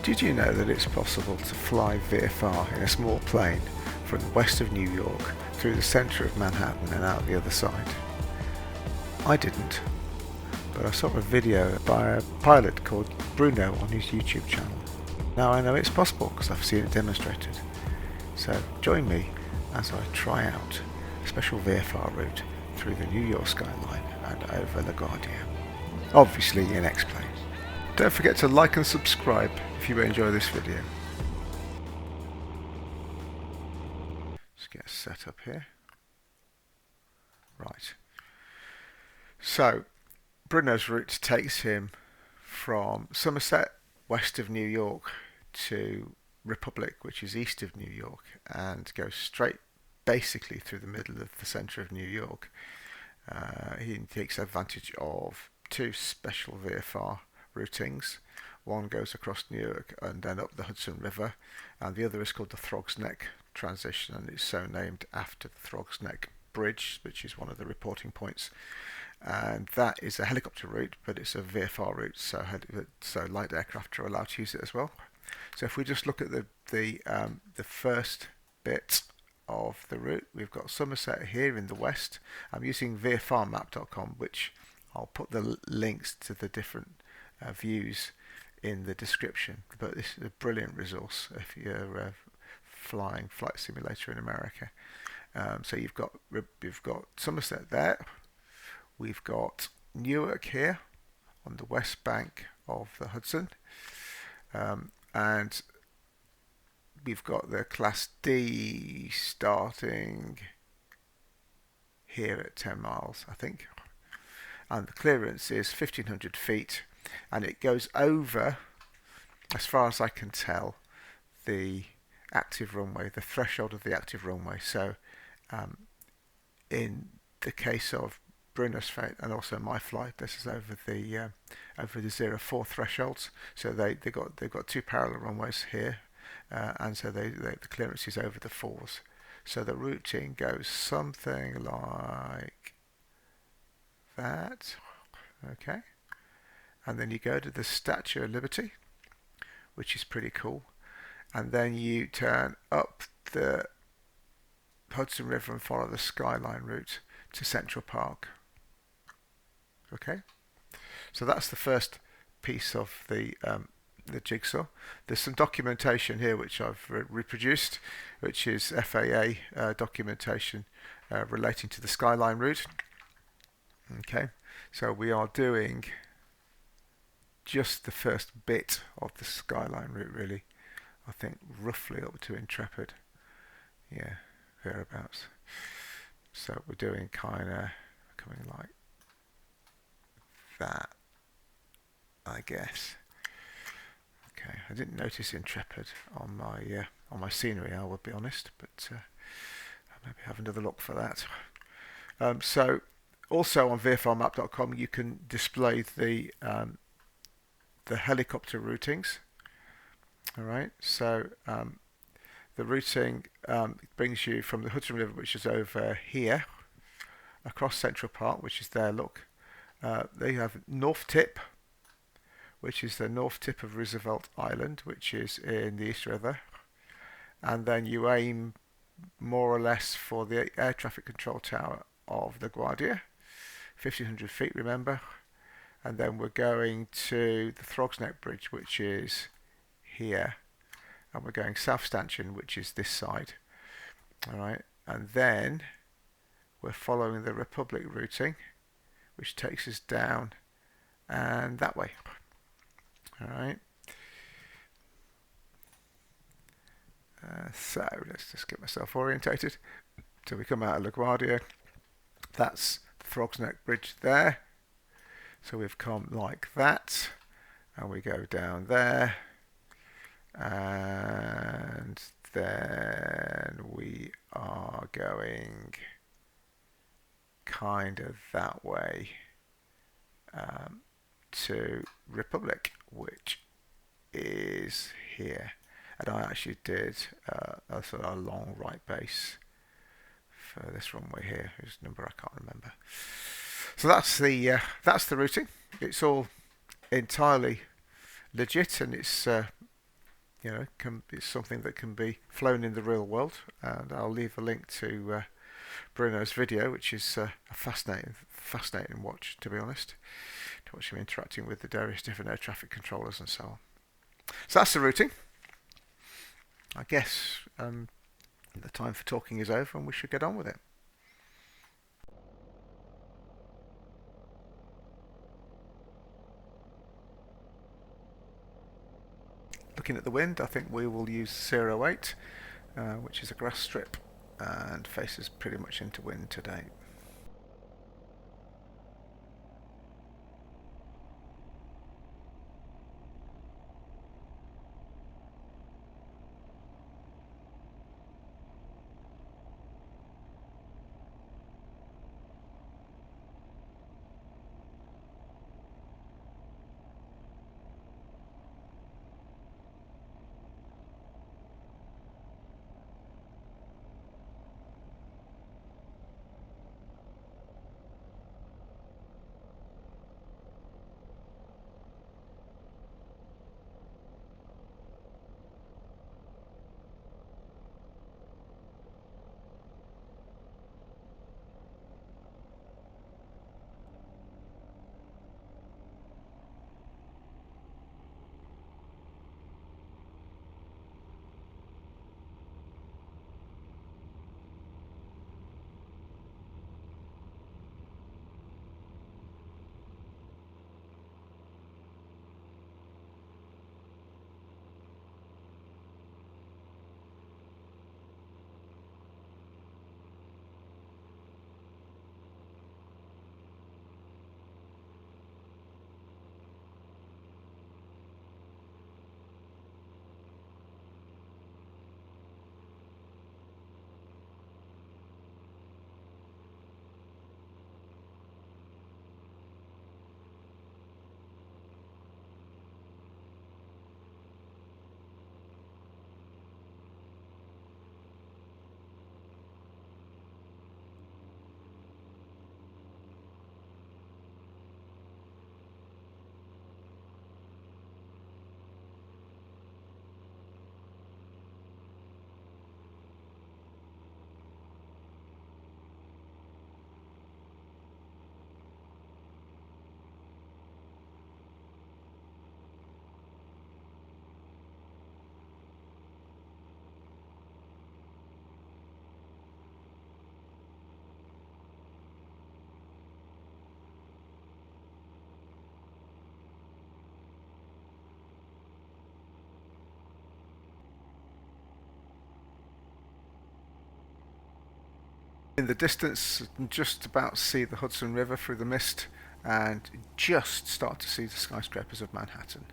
Did you know that it's possible to fly VFR in a small plane from the west of New York through the centre of Manhattan and out the other side? I didn't, but I saw a video by a pilot called Bruno on his YouTube channel. Now I know it's possible because I've seen it demonstrated. So join me as I try out a special VFR route through the New York skyline and over LaGuardia. Obviously in X-plane. Don't forget to like and subscribe if you enjoy this video. Let's get set up here. Right. So, Bruno's route takes him from Somerset, west of New York, to Republic, which is east of New York, and goes straight basically through the middle of the centre of New York. He takes advantage of two special VFR routings. One goes across New York and then up the Hudson River, and the other is called the Throg Neck transition, and it's so named after the Throg Neck Bridge, which is one of the reporting points. And that is a helicopter route, but it's a VFR route, so light aircraft are allowed to use it as well. So if we just look at the first bit of the route, we've got Somerset here in the west. I'm using VFRmap.com, which I'll put the links to the different views in the description, but this is a brilliant resource if you're flying flight simulator in America. So you've got Somerset there, we've got Newark here on the west bank of the Hudson, and we've got the Class D starting here at 10 miles, I think, and the clearance is 1,500 feet, and it goes over, as far as I can tell, the active runway, the threshold of the active runway. So in the case of Bruno's flight and also my flight, this is over the 0-4 thresholds. So they've got two parallel runways here, and so the clearance is over the 4s. So the routing goes something like that. Okay, and then you go to the Statue of Liberty, which is pretty cool, and then you turn up the Hudson River and follow the Skyline route to Central Park. Okay, so that's the first piece of the jigsaw. There's some documentation here which I've reproduced, which is FAA documentation relating to the Skyline route. Okay, so we are doing just the first bit of the Skyline route, really. I think roughly up to Intrepid. Yeah, thereabouts. So we're doing kind of coming like that, I guess. Okay, I didn't notice Intrepid on my scenery, I would be honest, but I'll maybe have another look for that. So also on VFRmap.com you can display the helicopter routings. All right, so the routing brings you from the Hudson River, which is over here, across Central Park, which is there. Look, they have North Tip, which is the north tip of Roosevelt Island, which is in the East River, and then you aim more or less for the air traffic control tower of LaGuardia, 1,500 feet, remember, and then we're going to the Throg Neck Bridge, which is here, and we're going South Stanchion, which is this side. All right, and then we're following the Republic routing, which takes us down and that way. All right, so let's just get myself orientated. So we come out of LaGuardia, that's the Throg Neck Bridge there, so we've come like that, and we go down there, and then we are going kind of that way to Republic, which is here. And I actually did a sort of long right base for this runway here, whose number I can't remember. So that's the routing. It's all entirely legit, and it's it's something that can be flown in the real world. And I'll leave a link to Bruno's video, which is a fascinating watch, to be honest, to watch him interacting with the various different air traffic controllers and so on. So that's the routing. I guess the time for talking is over, and we should get on with it. Looking at the wind, I think we will use 08, which is a grass strip, and faces pretty much into wind today. In the distance, just about see the Hudson River through the mist, and just start to see the skyscrapers of Manhattan.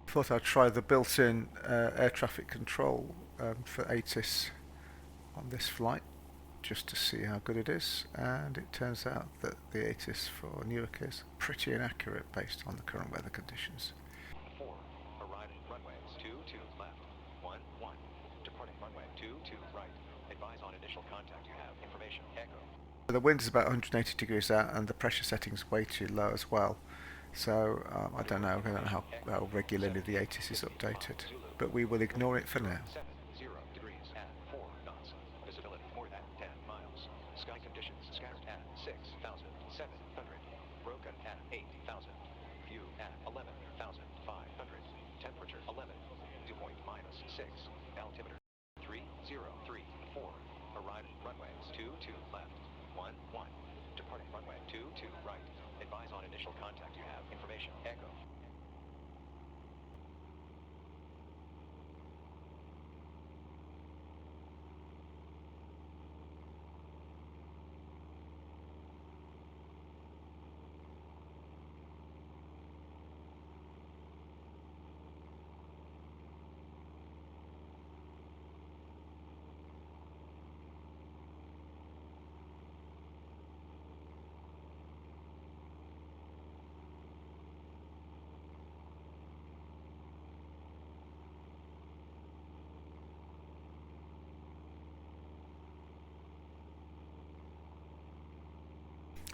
Thought I'd try the built-in air traffic control for ATIS on this flight, just to see how good it is, and it turns out that the ATIS for Newark is pretty inaccurate based on the current weather conditions. 4, arriving runways 22 left, 11, departing runway 22 right, advise on initial contact you have information, echo. The wind is about 180 degrees out, and the pressure setting's way too low as well. So I don't know how regularly the ATIS is updated, but we will ignore it for now. 70 degrees at 4 knots. Visibility more than 10 miles. Sky conditions scattered at 6,700. Broken at 8,000. View at 11,500. Temperature 11. Dew point -6. Altimeter 3034. Arriving runways 22 left. 11. Departing runway 22 right. Advise on initial contact you have information, echo.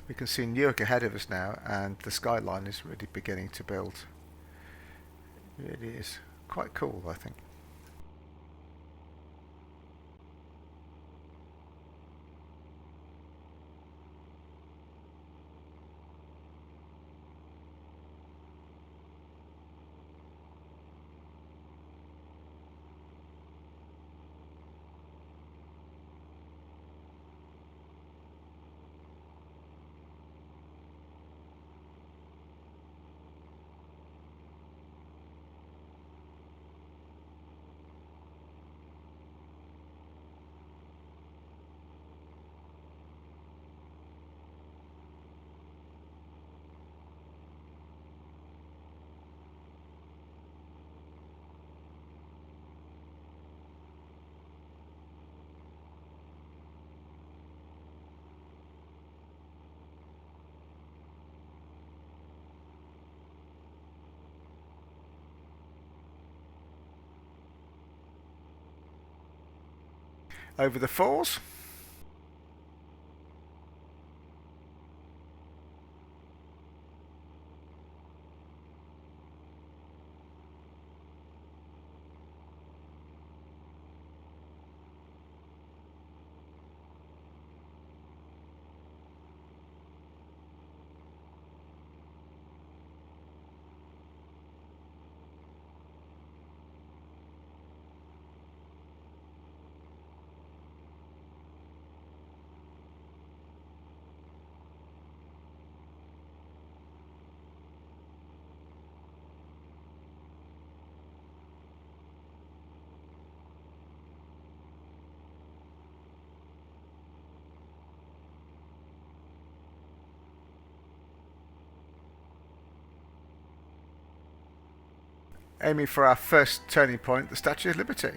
We can see Newark ahead of us now, and the Skyline is really beginning to build. It really is quite cool, I think. Over the falls. Aiming for our first turning point, the Statue of Liberty.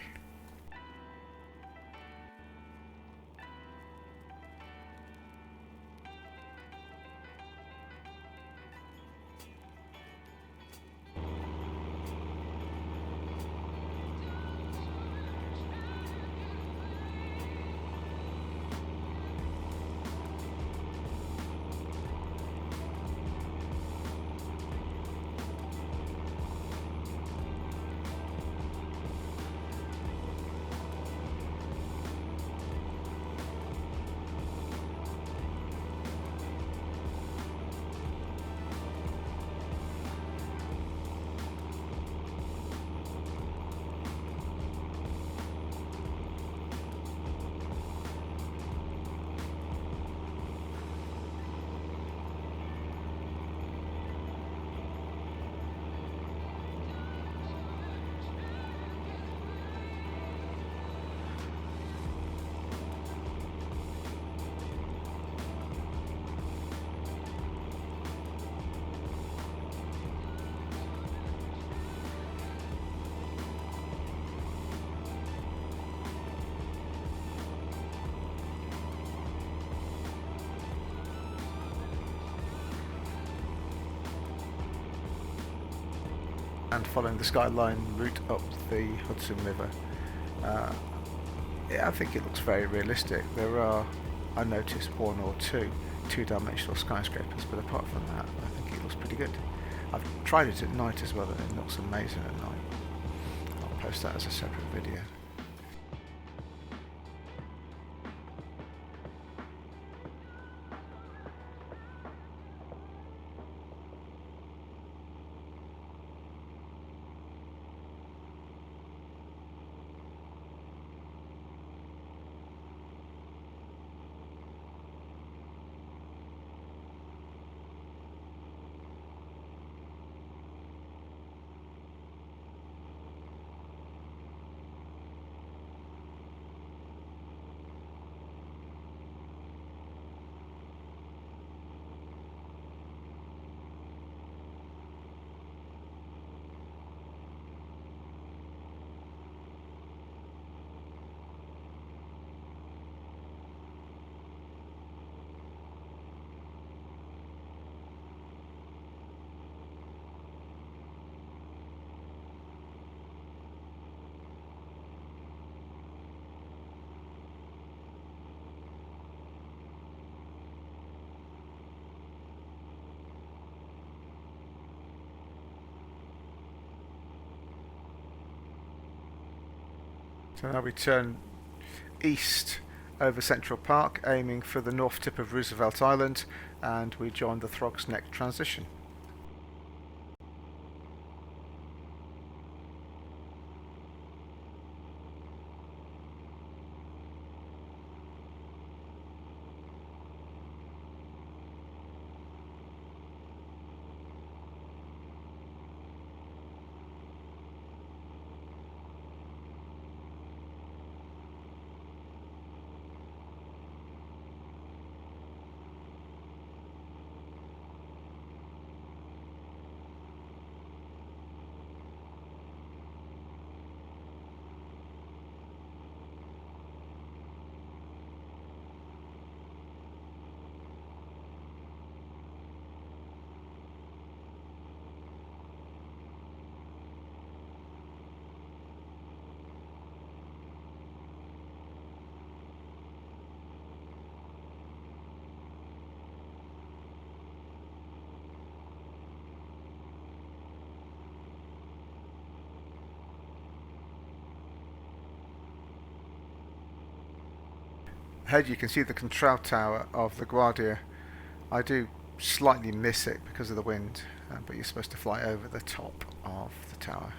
And following the Skyline route up the Hudson River. Uh, yeah, I think it looks very realistic. There are, I noticed, one or two-dimensional skyscrapers, but apart from that, I think it looks pretty good. I've tried it at night as well, and it looks amazing at night. I'll post that as a separate video. So now we turn east over Central Park, aiming for the north tip of Roosevelt Island, and we join the Throg's Neck transition. Ahead you can see the control tower of the Guardia. I do slightly miss it because of the wind, but you're supposed to fly over the top of the tower.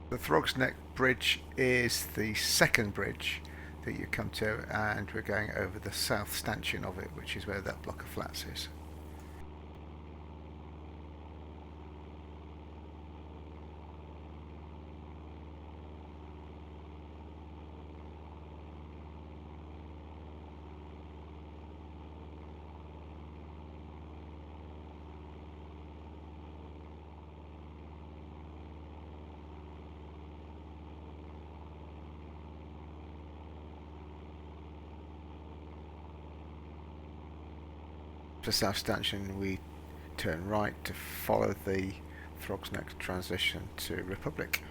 The Throg's Neck Bridge is the second bridge that you come to, and we're going over the south stanchion of it, which is where that block of flats is. To south stanchion we turn right to follow the Throg's Neck transition to Republic.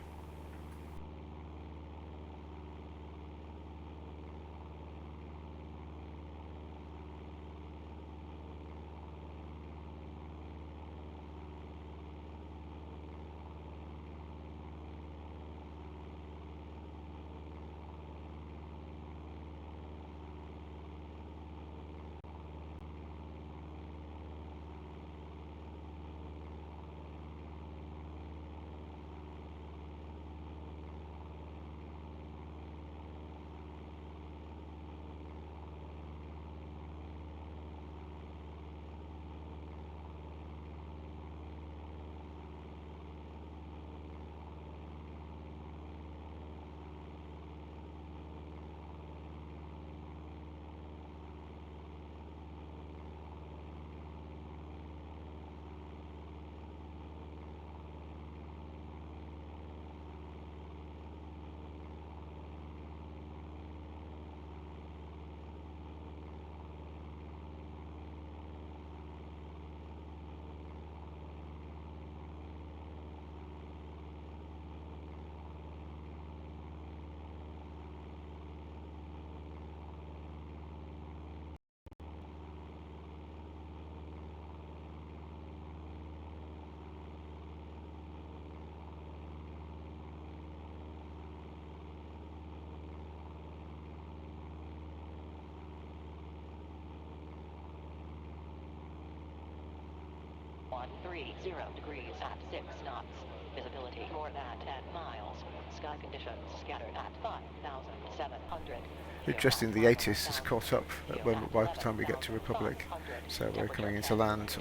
130 degrees at 6 knots. Visibility more than 10 miles. Sky conditions scattered at 5,700. Interesting, the 80s has caught up by the time we get to Republic, so we're coming into land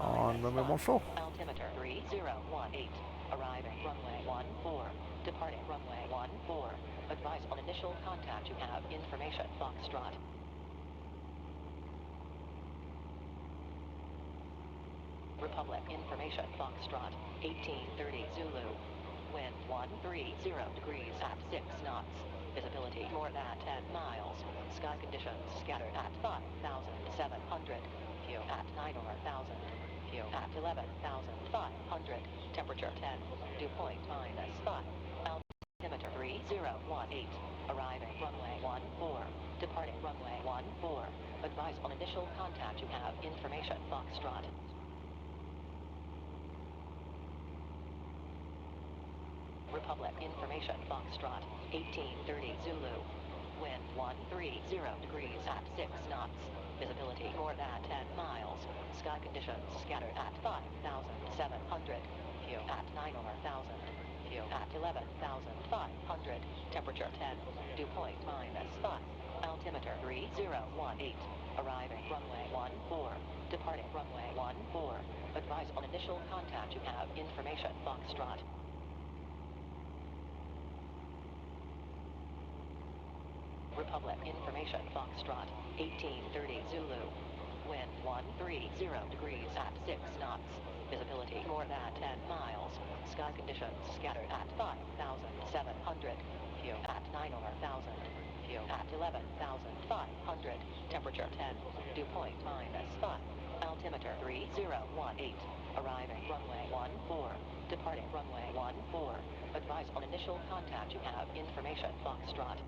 on runway 14. Altimeter 3018. Arriving runway 14. Departing runway 14. Advise on initial contact. You have information. Foxtrot. Republic information. Foxtrot. 1830 Zulu. Wind 130 degrees at 6 knots. Visibility more than 10 miles. Sky conditions scattered at 5,700. View at 9,000. View at 11,500. Temperature 10. Dew point -5. Altimeter 3018. Arriving runway 14. Departing runway 14. Advise on initial contact. You have information. Foxtrot. Republic information. Foxtrot. 1830 Zulu. Wind 130 degrees at 6 knots. Visibility more than 10 miles. Sky conditions scattered at 5,700. View at 9,000. View at 11,500. Temperature 10. Dew point -5. Altimeter 3018. Arriving runway 14. Departing runway 14. Advise on initial contact. You have information. Foxtrot. Republic information. Foxtrot. 1830 Zulu. Wind 130 degrees at 6 knots. Visibility more than 10 miles. Sky conditions scattered at 5,700. View at 9,000. View at 11,500. Temperature 10. Dew point -5. Altimeter 3018. Arriving runway 14. Departing runway 14. Advise on initial contact. You have information. Foxtrot.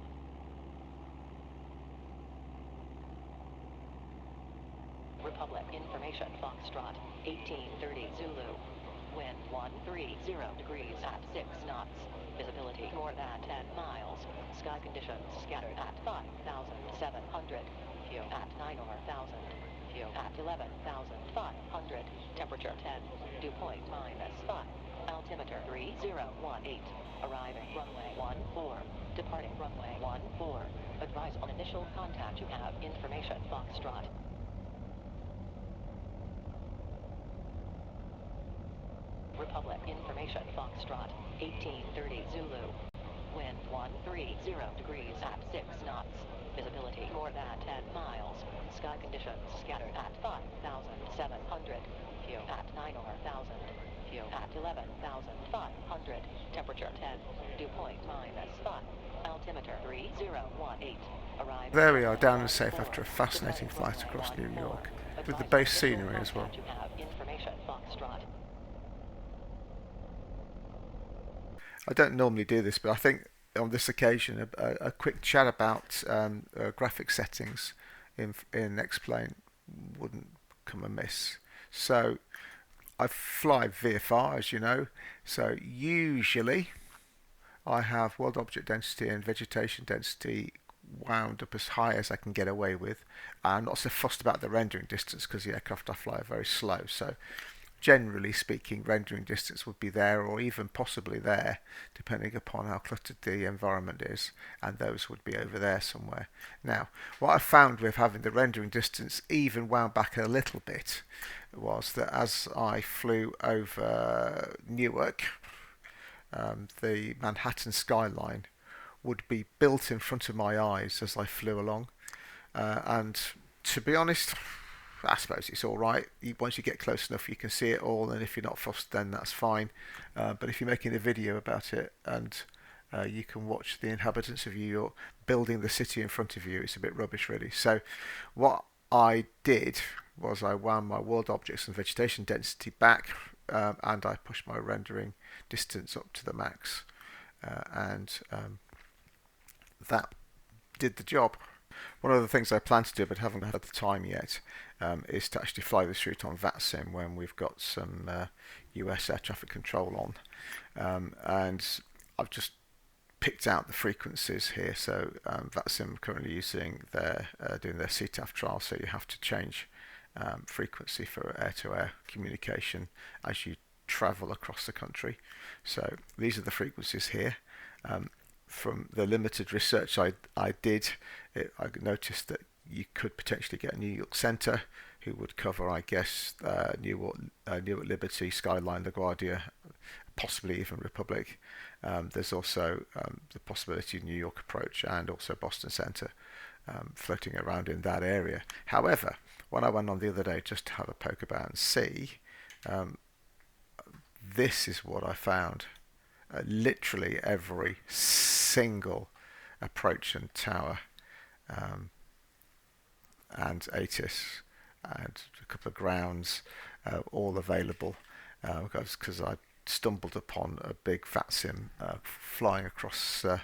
Republic information. Foxtrot. 1830 Zulu. Wind 130 degrees at 6 knots. Visibility more than 10 miles. Sky conditions scattered at 5,700. View at 9,000. View at 11,500. Temperature 10. Dew point -5. Altimeter 3018. Arriving runway 14. Departing runway 14. Advise on initial contact. You have information. Foxtrot. Republic information. Foxtrot. 1830 Zulu. Wind 130 degrees at 6 knots. Visibility more than 10 miles. Sky conditions scattered at 5,700. View at 9,000. View at 11,500. Temperature 10. Dew point -5. Altimeter 3018. Arriving. There we are, down and safe after a fascinating flight across New York, with the base scenery as well. You have information. Foxtrot. I don't normally do this, but I think on this occasion a quick chat about graphic settings in X-Plane wouldn't come amiss. So I fly VFR, as you know, so usually I have world object density and vegetation density wound up as high as I can get away with. I'm not so fussed about the rendering distance because the aircraft I fly are very slow, so generally speaking, rendering distance would be there or even possibly there, depending upon how cluttered the environment is, and those would be over there somewhere. Now, what I found with having the rendering distance even wound back a little bit was that as I flew over Newark, the Manhattan skyline would be built in front of my eyes as I flew along, and to be honest, I suppose it's all right. Once you get close enough, you can see it all, and if you're not fussed, then that's fine. But if you're making a video about it and you can watch the inhabitants of New York building the city in front of you, it's a bit rubbish, really. So what I did was I wound my world objects and vegetation density back, and I pushed my rendering distance up to the max, and that did the job. One of the things I plan to do, but haven't had the time yet, is to actually fly this route on VATSIM when we've got some US air traffic control on. And I've just picked out the frequencies here. So VATSIM currently using doing their CTAF trial, so you have to change frequency for air-to-air communication as you travel across the country. So these are the frequencies here. From the limited research I did, I noticed that you could potentially get New York Center, who would cover, I guess, Newark Liberty, Skyline, LaGuardia, possibly even Republic. There's also the possibility of New York Approach and also Boston Center floating around in that area. However, when I went on the other day just to have a poke about and see, this is what I found. Literally every single approach and tower and ATIS and a couple of grounds all available because I stumbled upon a big VATSIM flying across the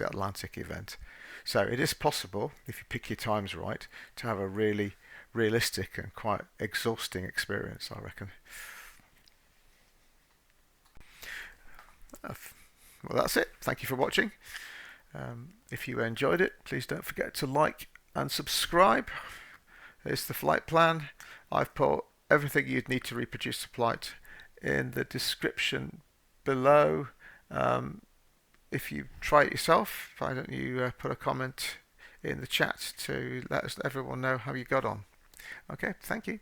Atlantic event. So it is possible, if you pick your times right, to have a really realistic and quite exhausting experience, I reckon. Well, that's it. Thank you for watching. If you enjoyed it, please don't forget to like and subscribe. Here's the flight plan. I've put everything you'd need to reproduce the flight in the description below. If you try it yourself, why don't you put a comment in the chat to let everyone know how you got on. Okay, thank you.